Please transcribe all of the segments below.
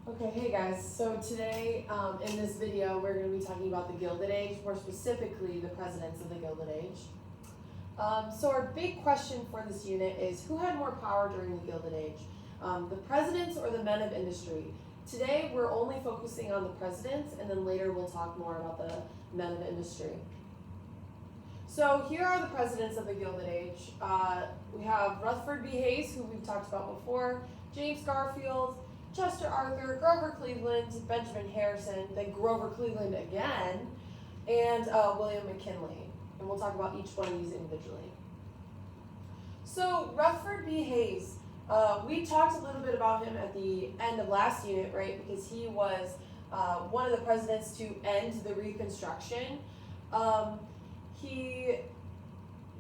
Okay, hey guys, so today in this video we're going to be talking about the Gilded Age, more specifically the presidents of the Gilded Age. So our big question for this unit is, who had more power during the Gilded Age? The presidents or the men of industry? Today we're only focusing on the presidents, and then later we'll talk more about the men of industry. So here are the presidents of the Gilded Age. We have Rutherford B Hayes, who we've talked about before, James Garfield, Chester Arthur, Grover Cleveland, Benjamin Harrison, then Grover Cleveland again, and William Mckinley. And we'll talk about each one of these individually. So Rutherford B Hayes, we talked a little bit about him at the end of last unit, right? Because he was one of the presidents to end the Reconstruction.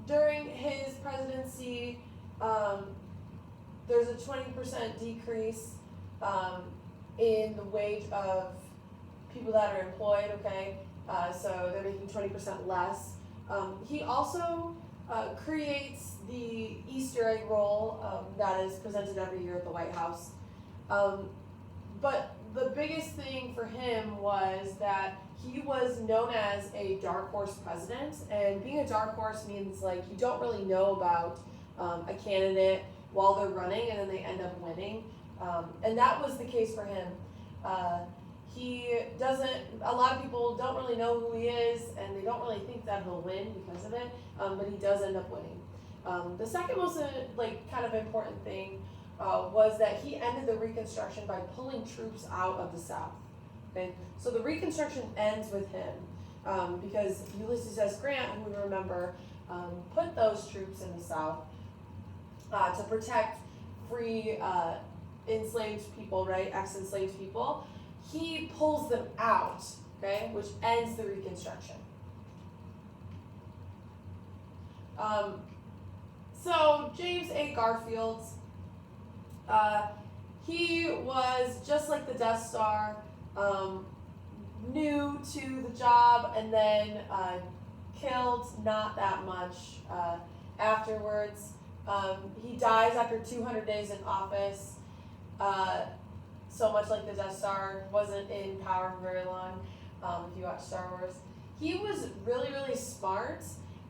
During his presidency, there's a 20% decrease in the wage of people that are employed, okay? So they're making 20% less. He also creates the Easter egg roll that is presented every year at the White House. But the biggest thing for him was that he was known as a dark horse president, and being a dark horse means like you don't really know about a candidate while they're running and then they end up winning. And that was the case for him. A lot of people don't really know who he is, and they don't really think that he'll win because of it, but he does end up winning. The second most kind of important thing was that he ended the Reconstruction by pulling troops out of the South. Okay? So the Reconstruction ends with him because Ulysses S. Grant, who we remember, put those troops in the South to protect free enslaved people, right? Ex-enslaved people. He pulls them out, okay, which ends the Reconstruction. So James A. Garfield, he was just like the Death Star, new to the job, and then killed not that much afterwards. He dies after 200 days in office. So much like the Death Star, wasn't in power for very long, if you watch Star Wars. He was really, really smart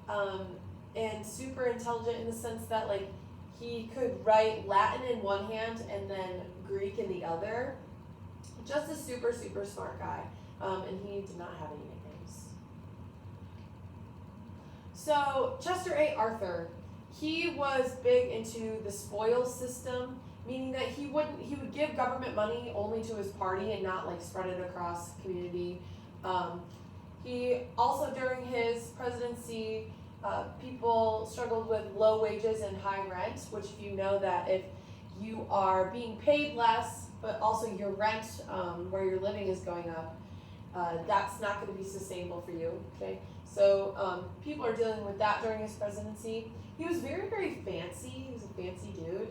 and super intelligent in the sense that he could write Latin in one hand and then Greek in the other. Just a super, super smart guy. And he did not have any nicknames. So Chester A. Arthur, he was big into the spoils system, meaning that he would give government money only to his party and not spread it across community. He also, during his presidency, people struggled with low wages and high rent, which if you know that if you are being paid less, but also your rent where you're living is going up, that's not going to be sustainable for you, okay? So people are dealing with that during his presidency. He was very, very fancy. He was a fancy dude.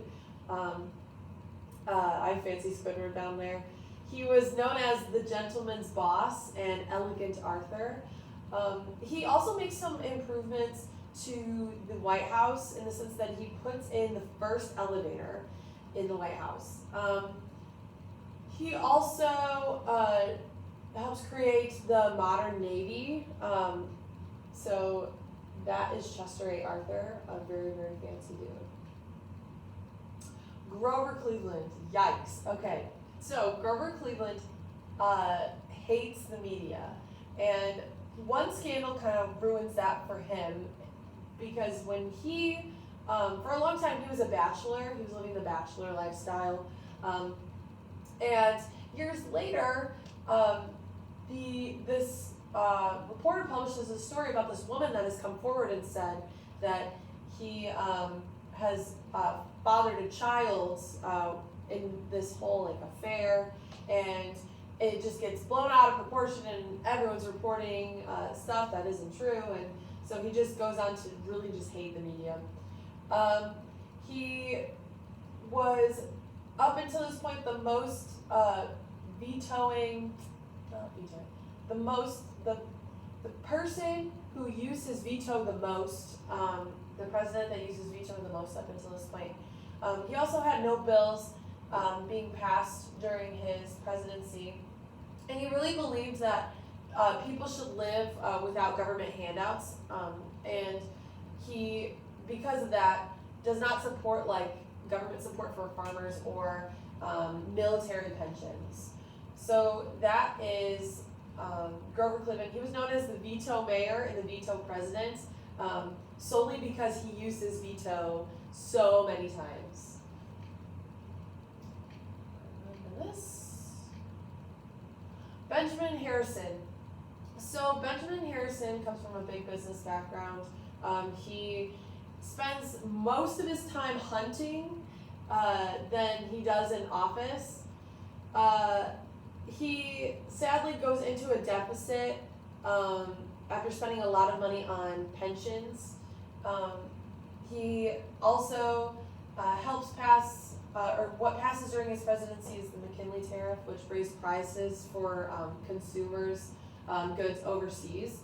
I have fancy Squidward down there. He was known as the gentleman's boss and elegant Arthur. He also makes some improvements to the White House in the sense that he puts in the first elevator in the White House. He also helps create the modern Navy. So that is Chester A. Arthur, a very, very fancy dude. Grover Cleveland, yikes. Okay, so Grover Cleveland hates the media, and one scandal kind of ruins that for him, because when he, for a long time he was a bachelor, he was living the bachelor lifestyle, and years later, this reporter publishes a story about this woman that has come forward and said that he has fathered a child in this whole affair, and it just gets blown out of proportion, and everyone's reporting stuff that isn't true, and so he just goes on to really just hate the media. He was, up until this point, the most the person who used his veto the most, the president that used his veto the most up until this point. He also had no bills being passed during his presidency presidency, and he really believed that people should live without government handouts, and he, because of that, does not support like government support for farmers or military pensions. So that is Grover Cleveland. He was known as the veto mayor and the veto president solely because he used his veto so many times. Remember this? Benjamin Harrison. So Benjamin Harrison comes from a big business background. He spends most of his time hunting than he does in office. He sadly goes into a deficit after spending a lot of money on pensions. He also helps pass, or what passes during his presidency is the Mckinley tariff, which raised prices for consumers' goods overseas.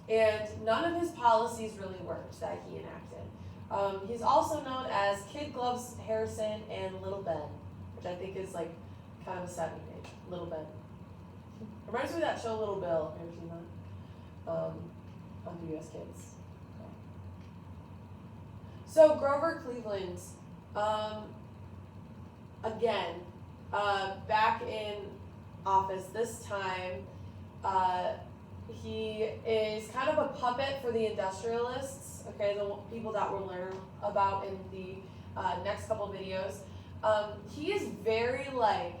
And none of his policies really worked that he enacted. He's also known as Kid Gloves Harrison and Little Ben, which I think is like kind of a sad nickname, Little Ben. Reminds me of that show Little Bill. Have you ever seen that? On PBS Kids. Okay. So Grover Cleveland, again, back in office this time, he is kind of a puppet for the industrialists, okay, the people that we'll learn about in the next couple videos. He is very like,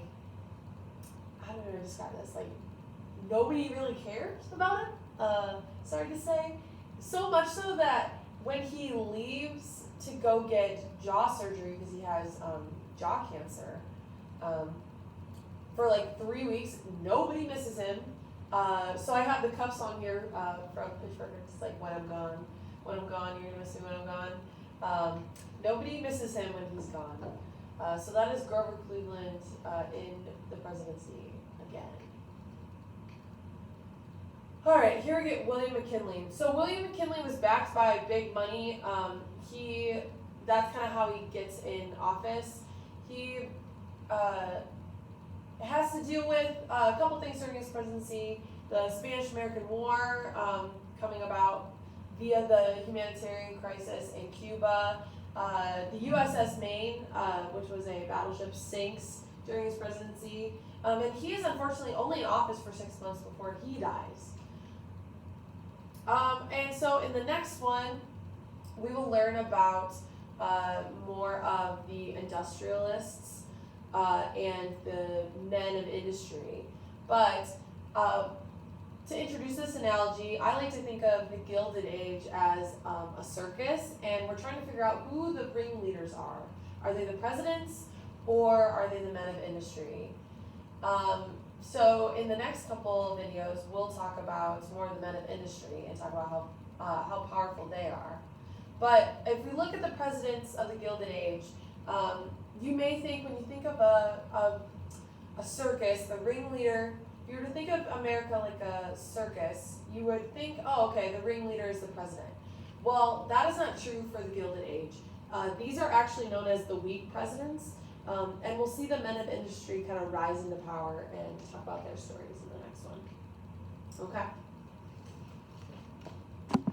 I don't know how to describe this, like nobody really cares about him, sorry to say. So much so that when he leaves to go get jaw surgery because he has jaw cancer, for like 3 weeks, nobody misses him. So I have the cuffs on here from Pittsburgh. It's like when I'm gone, you're gonna miss me when I'm gone. Nobody misses him when he's gone. So that is Grover Cleveland in the presidency again. All right, here we get William McKinley. So William McKinley was backed by big money. That's kind of how he gets in office. He has to deal with a couple things during his presidency: the Spanish-American War coming about via the humanitarian crisis in Cuba. The USS Maine, which was a battleship, sinks during his presidency. And he is unfortunately only in office for 6 months before he dies. And so in the next one, we will learn about more of the industrialists and the men of industry. But to introduce this analogy, I like to think of the Gilded Age as a circus, and we're trying to figure out who the ringleaders are. Are they the presidents, or are they the men of industry? So in the next couple of videos, we'll talk about more of the men of industry and talk about how powerful they are. But if we look at the presidents of the Gilded Age, you may think, when you think of a circus, the ringleader, if you were to think of America like a circus, you would think, oh, okay, the ringleader is the president. Well, that is not true for the Gilded Age. These are actually known as the weak presidents, and we'll see the men of industry kind of rise into power and talk about their stories in the next one. Okay.